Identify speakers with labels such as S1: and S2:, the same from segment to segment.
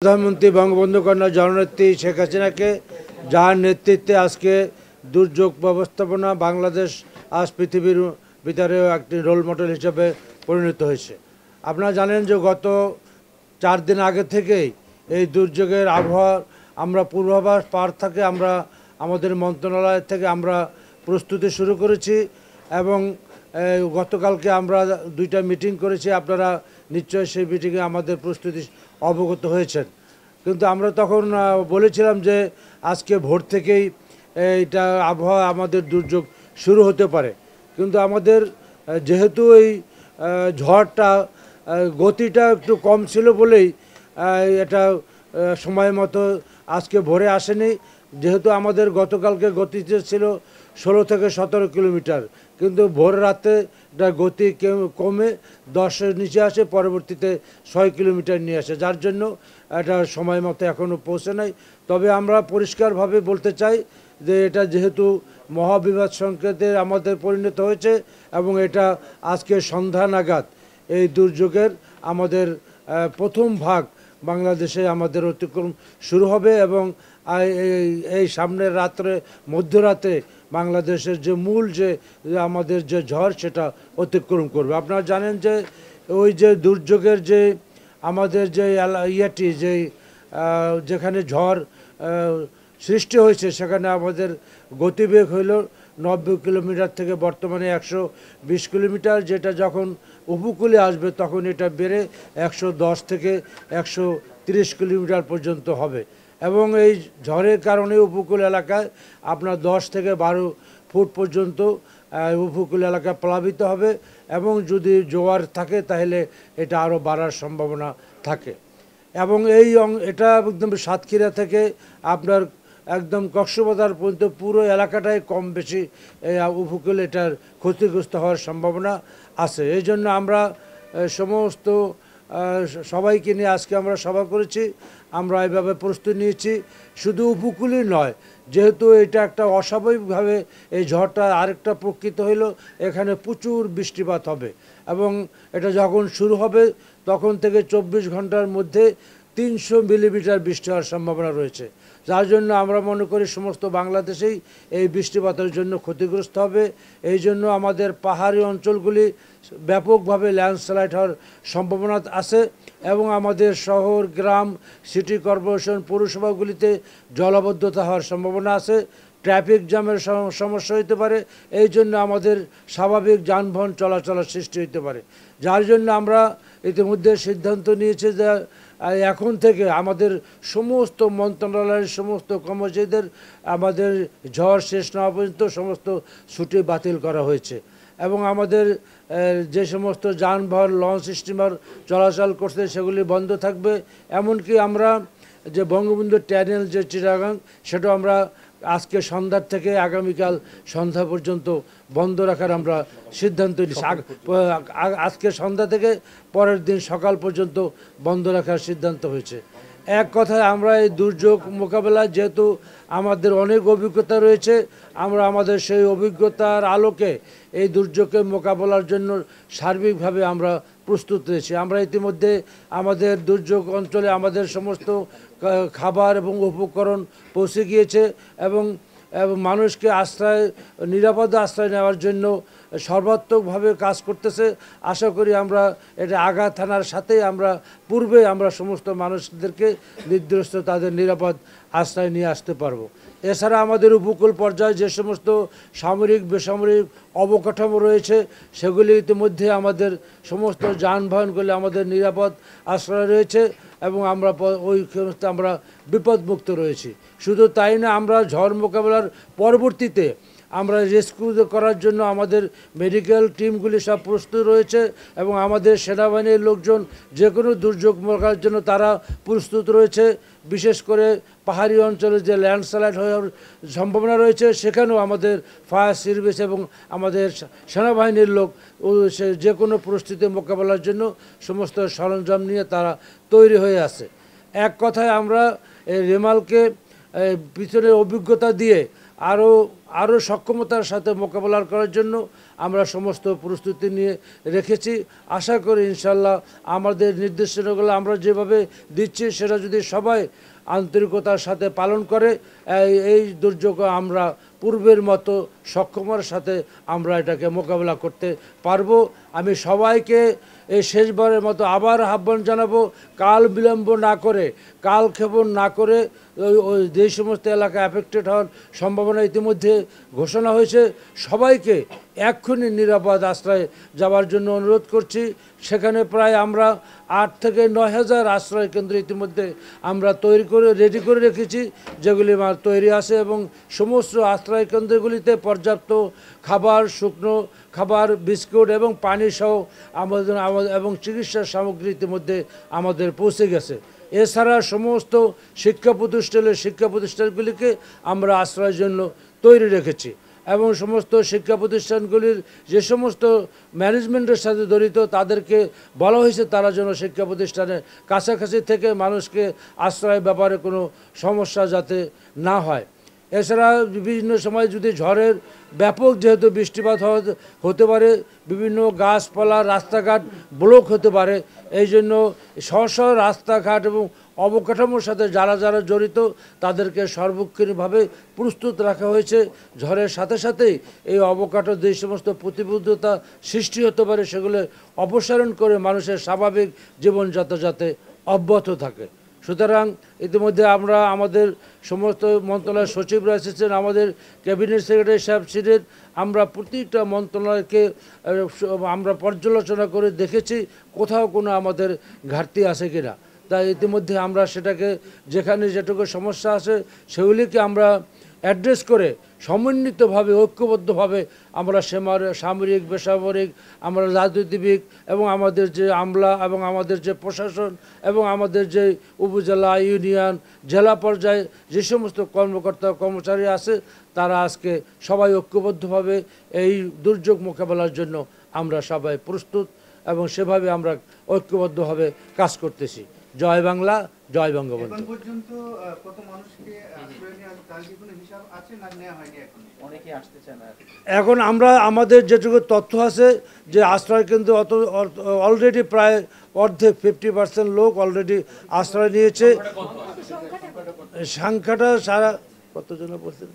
S1: প্রধানমন্ত্রী বঙ্গবন্ধু কন্যা জননেত্রী শেখ হাসিনাকে, যার নেতৃত্বে আজকে দুর্যোগ ব্যবস্থাপনা বাংলাদেশ আজ পৃথিবীর ভিতরে একটি রোল মডেল হিসেবে পরিণত হয়েছে। আপনারা জানেন যে গত 4 দিন আগে থেকেই এই দুর্যোগের আবহাওয়া আমরা পূর্বাভাস পার থাকে আমরা আমাদের মন্ত্রণালয় থেকে আমরা প্রস্তুতি শুরু করেছি এবং গতকালকে আমরা 2টা মিটিং করেছি। আপনারা নিশ্চয়ই সেই মিটিংয়ে আমাদের প্রস্তুতি অবগত হয়েছেন। কিন্তু আমরা তখন বলেছিলাম যে আজকে ভোর থেকেই এটা আবহাওয়া আমাদের দুর্যোগ শুরু হতে পারে, কিন্তু আমাদের যেহেতু এই ঝড়টা গতিটা একটু কম ছিল বলেই এটা সময় মতো আজকে ভোরে আসেনি। যেহেতু আমাদের গতকালকে গতিতে ছিল 16 থেকে 17 কিলোমিটার, কিন্তু ভোর রাতে এটা গতি কমে 10-এর নিচে আসে, পরবর্তীতে 6 কিলোমিটার নিয়ে আসে, যার জন্য এটা সময় মতো এখনও পৌঁছে নাই। তবে আমরা পরিষ্কারভাবে বলতে চাই যে এটা যেহেতু মহাবিপদ সংকেতে আমাদের পরিণত হয়েছে এবং এটা আজকে সন্ধ্যা নাগাদ এই দুর্যোগের আমাদের প্রথম ভাগ বাংলাদেশে আমাদের অতিক্রম শুরু হবে এবং এই সামনের রাত্রে মধ্যরাতে বাংলাদেশের যে মূল যে আমাদের যে ঝড় সেটা অতিক্রম করবে। আপনারা জানেন যে ওই যে দুর্যোগের যে আমাদের যে যেখানে ঝড় সৃষ্টি হয়েছে সেখানে আমাদের গতিবেগ হইল 90 কিলোমিটার থেকে বর্তমানে 120 কিলোমিটার, যেটা যখন উপকূলে আসবে তখন এটা বেড়ে 110 থেকে 130 কিলোমিটার পর্যন্ত হবে এবং এই ঝড়ের কারণে উপকূল এলাকায় আপনার 10 থেকে 12 ফুট পর্যন্ত উপকূল এলাকা প্লাবিত হবে এবং যদি জোয়ার থাকে তাহলে এটা আরও বাড়ার সম্ভাবনা থাকে। এবং এটা একদম সাতক্ষীরা থেকে আপনার একদম কক্সবাজার পর্যন্ত পুরো এলাকাটাই কম বেশি উপকূল এটার ক্ষতিগ্রস্ত হওয়ার সম্ভাবনা আছে। এই জন্য আমরা সমস্ত সবাইকে নিয়ে আজকে আমরা সভা করেছি। আমরা এভাবে প্রস্তুতি নিয়েছি, শুধু উপকূলই নয়, যেহেতু এটা একটা অস্বাভাবিকভাবে এই ঝড়টা আরেকটা প্রকৃত হইল, এখানে প্রচুর বৃষ্টিপাত হবে এবং এটা যখন শুরু হবে তখন থেকে 24 ঘন্টার মধ্যে 300 মিলিমিটার বৃষ্টি হওয়ার সম্ভাবনা রয়েছে, যার জন্য আমরা মনে করি সমস্ত বাংলাদেশেই এই বৃষ্টিপাতের জন্য ক্ষতিগ্রস্ত হবে। এই জন্য আমাদের পাহাড়ি অঞ্চলগুলি ব্যাপকভাবে ল্যান্ডস্লাইড হওয়ার সম্ভাবনা আছে এবং আমাদের শহর, গ্রাম, সিটি কর্পোরেশন, পৌরসভাগুলিতে জলাবদ্ধতা হওয়ার সম্ভাবনা আছে। ট্রাফিক জ্যামের সমস্যা হতে পারে, এই জন্য আমাদের স্বাভাবিক যানবাহন চলাচলের সৃষ্টি হতে পারে, যার জন্য আমরা ইতিমধ্যে সিদ্ধান্ত নিয়েছি যে এখন থেকে আমাদের সমস্ত মন্ত্রণালয়ের সমস্ত কর্মচারীদের আমাদের ঝড় শেষ না হওয়া পর্যন্ত সমস্ত ছুটি বাতিল করা হয়েছে এবং আমাদের যে সমস্ত যানবাহন, লঞ্চ, স্টিমার চলাচল করছে সেগুলি বন্ধ থাকবে। এমনকি আমরা যে বঙ্গবন্ধু টানেল যে চিটাগাং সেটাও আমরা আজকে সন্ধ্যার থেকে আগামীকাল সন্ধ্যা পর্যন্ত বন্ধ রাখার আমরা সিদ্ধান্ত নিয়েছি। আজকে সন্ধ্যা থেকে পরের দিন সকাল পর্যন্ত বন্ধ রাখার সিদ্ধান্ত হয়েছে। এক কথায় আমরা এই দুর্যোগ মোকাবেলায় যেহেতু আমাদের অনেক অভিজ্ঞতা রয়েছে, আমরা আমাদের সেই অভিজ্ঞতার আলোকে এই দুর্যোগকে মোকাবেলার জন্য সার্বিকভাবে আমরা প্রস্তুত রয়েছি। আমরা ইতিমধ্যে আমাদের দুর্যোগ অঞ্চলে আমাদের সমস্ত খাবার এবং উপকরণ পৌঁছে গিয়েছে এবং মানুষকে নিরাপদ আশ্রয় নেওয়ার জন্য সর্বাত্মকভাবে কাজ করতেছে। আশা করি আমরা এটা আগা থানার সাথেই আমরা পূর্বে আমরা সমস্ত মানুষদেরকে নির্দিষ্ট তাদের নিরাপদ আশ্রয় নিয়ে আসতে পারবো। এছাড়া আমাদের উপকূল পর্যায়ে যে সমস্ত সামরিক বেসামরিক অবকাঠামো রয়েছে সেগুলি ইতিমধ্যে আমাদের সমস্ত যানবাহনগুলি আমাদের নিরাপদ আশ্রয় রয়েছে এবং আমরা ওই সমস্ত আমরা বিপদমুক্ত রয়েছি। শুধু তাই না, আমরা ঝড় মোকাবেলার পরবর্তীতে আমরা রেস্কিউ করার জন্য আমাদের মেডিকেল টিমগুলি সব প্রস্তুত রয়েছে এবং আমাদের সেনাবাহিনীর লোকজন যে কোনো দুর্যোগ মোকাবেলার জন্য তারা প্রস্তুত রয়েছে। বিশেষ করে পাহাড়ি অঞ্চলে যে ল্যান্ডস্লাইড হওয়ার সম্ভাবনা রয়েছে সেখানেও আমাদের ফায়ার সার্ভিস এবং আমাদের সেনাবাহিনীর লোক যে কোনো পরিস্থিতি মোকাবেলার জন্য সমস্ত সরঞ্জাম নিয়ে তারা তৈরি হয়ে আছে। এক কথায় আমরা রেমালকে পিছনের অভিজ্ঞতা দিয়ে আরও সক্ষমতার সাথে মোকাবেলা করার জন্য আমরা সমস্ত প্রস্তুতি নিয়ে রেখেছি। আশা করি ইনশাল্লাহ আমাদের নির্দেশনাগুলো আমরা যেভাবে দিচ্ছি সেটা যদি সবাই আন্তরিকতার সাথে পালন করে এই দুর্যোগ আমরা পূর্বের মতো সক্ষমতার সাথে আমরা এটাকে মোকাবেলা করতে পারবো। আমি সবাইকে এই শেষবারের মতো আবার আহ্বান জানাবো, কাল বিলম্ব না করে, কাল ক্ষেপণ না করে ওই যে সমস্ত এলাকা অ্যাফেক্টেড হওয়ার সম্ভাবনা ইতিমধ্যে ঘোষণা হয়েছে, সবাইকে এক্ষুনি নিরাপদ আশ্রয়ে যাওয়ার জন্য অনুরোধ করছি। সেখানে প্রায় আমরা 8 থেকে 9 হাজার আশ্রয় কেন্দ্র ইতিমধ্যে আমরা রেডি করে রেখেছি, যেগুলি তৈরি আছে, এবং সমস্ত আশ্রয় কেন্দ্রগুলিতে পর্যাপ্ত খাবার, শুকনো খাবার, বিস্কুট এবং পানি সহ আমাদের এবং চিকিৎসা সামগ্রী ইতিমধ্যে আমাদের পৌঁছে গেছে। এছাড়া সমস্ত শিক্ষা প্রতিষ্ঠানগুলিকে আমরা আশ্রয়ের জন্য তৈরি রেখেছি, এবং সমস্ত শিক্ষা প্রতিষ্ঠানগুলির যে সমস্ত ম্যানেজমেন্টের সাথে জড়িত তাদেরকে বলা হয়েছে তারা যেন শিক্ষা প্রতিষ্ঠানের কাছাকাছি থেকে মানুষকে আশ্রয়ের ব্যাপারে কোনো সমস্যা যাতে না হয়। এছাড়া বিভিন্ন সময় যদি ঝড়ের ব্যাপক যেহেতু বৃষ্টিপাত হতে পারে, বিভিন্ন গাছপালা, রাস্তাঘাট ব্লক হতে পারে, এই জন্য স্ব রাস্তাঘাট এবং অবকাঠামোর সাথে যারা যারা জড়িত তাদেরকে সর্বক্ষণিকভাবে প্রস্তুত রাখা হয়েছে। ঝড়ের সাথে সাথেই এই অবকাঠামো যে সমস্ত প্রতিবদ্ধতা সৃষ্টি হতে পারে সেগুলো অপসারণ করে মানুষের স্বাভাবিক জীবনযাত্রা যাতে অব্যাহত থাকে। সুতরাং ইতিমধ্যে আমরা আমাদের সমস্ত মন্ত্রণালয়ের সচিবরা এসেছেন, আমাদের ক্যাবিনেট সেক্রেটারি সাহেব ছিলেন, আমরা প্রতিটা মন্ত্রণালয়কে আমরা পর্যালোচনা করে দেখেছি কোথাও কোনো আমাদের ঘাটতি আছে কিনা। তাই ইতিমধ্যে আমরা সেটাকে যেখানে যেটুকু সমস্যা আছে সেগুলিকে আমরা অ্যাড্রেস করে সমন্বিতভাবে ঐক্যবদ্ধভাবে আমরা সামরিক, বেসামরিক, আমরা রাজনীতিবিদ এবং আমাদের যে আমলা এবং আমাদের যে প্রশাসন এবং আমাদের যে উপজেলা, ইউনিয়ন, জেলা পর্যায়ে যে সমস্ত কর্মকর্তা কর্মচারী আছে তারা আজকে সবাই ঐক্যবদ্ধভাবে এই দুর্যোগ মোকাবেলার জন্য আমরা সবাই প্রস্তুত এবং সেভাবে আমরা ঐক্যবদ্ধভাবে কাজ করতেছি। জয় বাংলা, জয় বঙ্গবন্ধু।
S2: এখন পর্যন্ত কত মানুষকে আশ্রয় নেওয়া তার কি কোনো হিসাব আছে না নেওয়া হয়নি? এখন অনেকেই আসতে চায় না।
S1: এখন আমরা আমাদের যেটুকু তথ্য আছে যে আশ্রয় কেন্দ্র অলরেডি প্রায় অর্ধেক 50% লোক অলরেডি আশ্রয় নিয়েছে। সংখ্যাটা সারা কতজন বলছেন?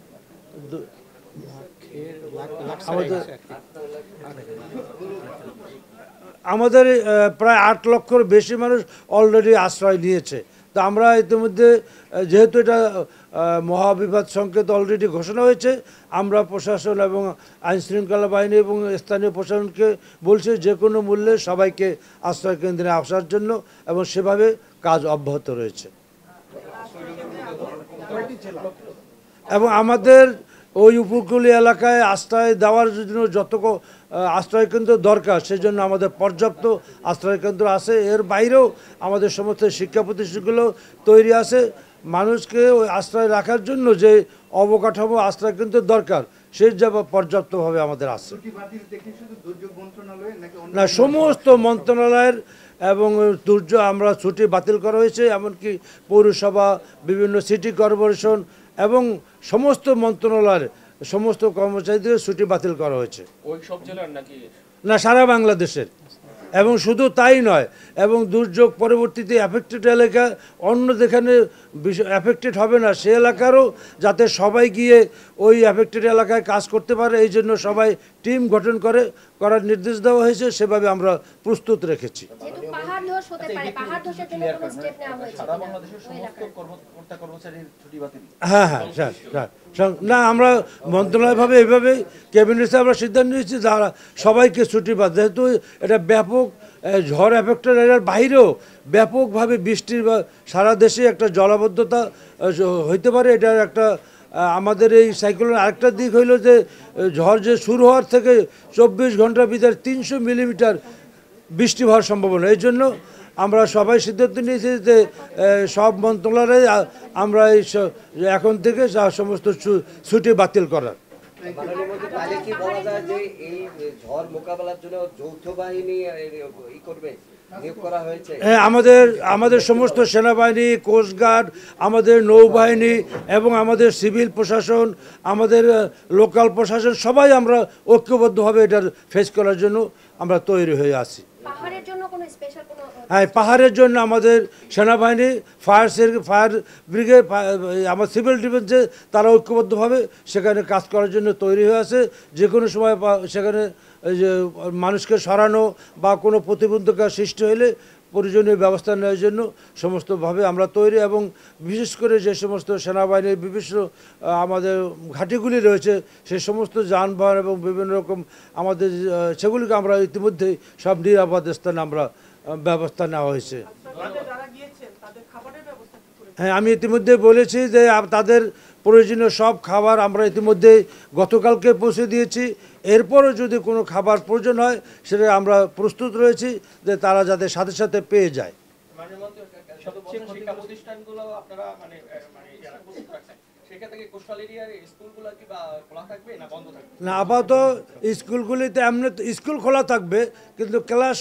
S1: আমাদের প্রায় 8 লক্ষর বেশি মানুষ অলরেডি আশ্রয় নিয়েছে। তো আমরা ইতিমধ্যে যেহেতু এটা মহাবিপদ সংকেত অলরেডি ঘোষণা হয়েছে, আমরা প্রশাসন এবং আইনশৃঙ্খলা বাহিনী এবং স্থানীয় প্রশাসনকে বলছি যে কোনো মূল্যে সবাইকে আশ্রয় কেন্দ্রে আসার জন্য, এবং সেভাবে কাজ অব্যাহত রয়েছে। এবং আমাদের ওই উপকূলীয় এলাকায় আশ্রয় দেওয়ার জন্য যতটুকু আশ্রয় কেন্দ্র দরকার সেজন্য আমাদের পর্যাপ্ত আশ্রয় কেন্দ্র আছে। এর বাইরেও আমাদের সমস্ত শিক্ষা প্রতিষ্ঠানগুলো তৈরি আছে। মানুষকে ওই আশ্রয় রাখার জন্য যে অবকাঠামো আশ্রয় কেন্দ্র দরকার সেই যা পর্যাপ্তভাবে আমাদের আছে। না, সমস্ত মন্ত্রণালয়ের এবং আমরা ছুটি বাতিল করা হয়েছে, এমনকি পৌরসভা, বিভিন্ন সিটি কর্পোরেশন এবং সমস্ত মন্ত্রণালয়ের সমস্ত কর্মচারীদের ছুটি বাতিল করা হয়েছে।
S3: ওই সব জেলার নাকি?
S1: না, সারা বাংলাদেশের। এবং শুধু তাই নয়, এবং দুর্যোগ পরবর্তীতে অ্যাফেক্টেড এলাকা অন্য যেখানে অ্যাফেক্টেড হবে না সে এলাকারও যাতে সবাই গিয়ে ওই অ্যাফেক্টেড এলাকায় কাজ করতে পারে এই জন্য সবাই টিম গঠন করার নির্দেশ দেওয়া হয়েছে, সেভাবে আমরা প্রস্তুত রেখেছি। হ্যাঁ হ্যাঁ হ্যাঁ, না আমরা মন্ত্রণালয়ভাবে এইভাবে ক্যাবিনেটে আমরা সিদ্ধান্ত নিয়েছি যারা সবাইকে ছুটি পায়, যেহেতু এটা ব্যাপক ঝড় এফেক্টেড এরিয়ার বাইরেও ব্যাপকভাবে বৃষ্টির বা সারা দেশে একটা জলাবদ্ধতা হইতে পারে। এটার একটা আমাদের এই সাইক্লোনের আরেকটা দিক হইল যে ঝড় যে শুরু হওয়ার থেকে 24 ঘন্টার ভিতরে 300 মিলিমিটার বৃষ্টি হওয়ার সম্ভাবনা। এই জন্য আমরা সবাই সিদ্ধান্ত নিয়েছি যে সব মন্ত্রণালয়ে আমরা এই এখন থেকে সমস্ত ছুটি বাতিল করার।
S4: তাহলে কি বলা যায় যে এই ঝড় মোকাবেলার জন্য যৌথ বাহিনী করবে?
S3: নিয়োগ করা হয়েছে?
S1: হ্যাঁ, আমাদের আমাদের সমস্ত সেনাবাহিনী, কোস্টগার্ড, আমাদের নৌবাহিনী এবং আমাদের সিভিল প্রশাসন, আমাদের লোকাল প্রশাসন সবাই আমরা ঐক্যবদ্ধভাবে এটার ফেস করার জন্য আমরা তৈরি হয়ে আছি।
S4: পাহাড়ের জন্য কোনো স্পেশাল কোনো
S1: হ্যাঁ, পাহাড়ের জন্য আমাদের সেনাবাহিনী, ফায়ার ব্রিগেড, আমার সিভিল ডিফেন্সে তারা ঐক্যবদ্ধভাবে সেখানে কাজ করার জন্য তৈরি হয়ে আছে। যে কোনো সময় সেখানে এই যে মানুষকে সরানো বা কোনো প্রতিবন্ধকতা সৃষ্টি হলে প্রয়োজনীয় ব্যবস্থা নেওয়ার জন্য সমস্তভাবে আমরা তৈরি। এবং বিশেষ করে যে সমস্ত সেনাবাহিনীর বিভিন্ন আমাদের ঘাঁটিগুলি রয়েছে সেই সমস্ত যানবাহন এবং বিভিন্ন রকম আমাদের সেগুলিকে আমরা ইতিমধ্যেই সব নিরাপদ স্থানে আমরা ব্যবস্থা নেওয়া হয়েছে। হ্যাঁ, আমি ইতিমধ্যে বলেছি যে তাদের প্রয়োজনীয় সব খাবার আমরা ইতিমধ্যে গতকালকে পৌঁছে দিয়েছি। এরপরও যদি কোনো খাবার প্রয়োজন হয় সেটা আমরা প্রস্তুত রয়েছি যে তারা যাতে সাথে সাথে পেয়ে যায়।
S5: শিক্ষা প্রতিষ্ঠানগুলো আপনারা মানে যারা প্রস্তুত রাখছেন সেক্ষেত্রে কি কোস্টাল এরিয়ার স্কুলগুলো কি বা খোলা থাকবে না বন্ধ থাকবে?
S1: না, আপাতত স্কুলগুলিতে এমনি স্কুল খোলা থাকবে কিন্তু ক্লাস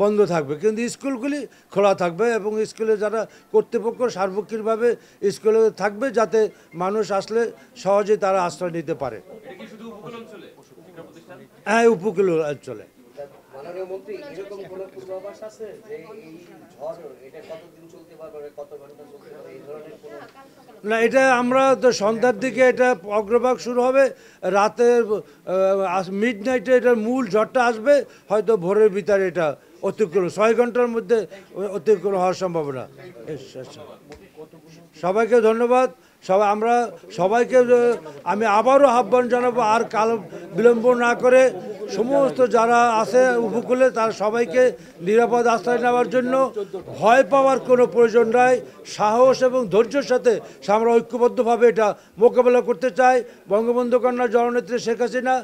S1: বন্ধ থাকবে, কিন্তু স্কুলগুলি খোলা থাকবে এবং স্কুলে যারা কর্তৃপক্ষ সার্বক্ষণিকভাবে স্কুলে থাকবে যাতে মানুষ আসলে সহজে তারা আশ্রয় নিতে পারে।
S5: এটা কি শুধু উপকূল অঞ্চলে শিক্ষা প্রতিষ্ঠান?
S1: হ্যাঁ, উপকূল অঞ্চলে।
S3: মাননীয় মন্ত্রী, এরকম কোনো পূর্বাভাস আছে যে এই ঝড় এটা কতদিন চলতে পারবে, কত ঘন্টা চলতে পারবে, এই ধরনের কোনো?
S1: না, এটা আমরা তো সন্ধ্যার দিকে এটা অগ্রভাগ শুরু হবে, রাতের মিডনাইটে এটার মূল ঝড়টা আসবে, হয়তো ভোরের ভিতরে এটা অতিক্রম 6 ঘন্টার মধ্যে অতিক্রম হওয়ার সম্ভাবনা। সবাইকে ধন্যবাদ। আমরা সবাইকে আমি আবারও আহ্বান জানাবো আর কাল বিলম্ব না করে সমস্ত যারা আছে উপকূলে তার সবাইকে নিরাপদ আশ্রয় নেওয়ার জন্য। ভয় পাওয়ার কোনো প্রয়োজন নাই, সাহস এবং ধৈর্যের সাথে আমরা ঐক্যবদ্ধভাবে এটা মোকাবেলা করতে চাই। বঙ্গবন্ধু কন্যা জননেত্রী শেখ হাসিনা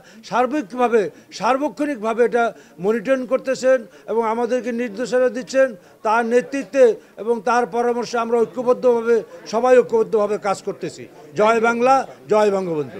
S1: সার্বক্ষণিকভাবে এটা মনিটরিং করতেছেন এবং আমাদেরকে নির্দেশনা দিচ্ছেন। তার নেতৃত্বে এবং তার পরামর্শে আমরা সবাই ঐক্যবদ্ধভাবে কাজ করতেছি। জয় বাংলা, জয় বঙ্গবন্ধু।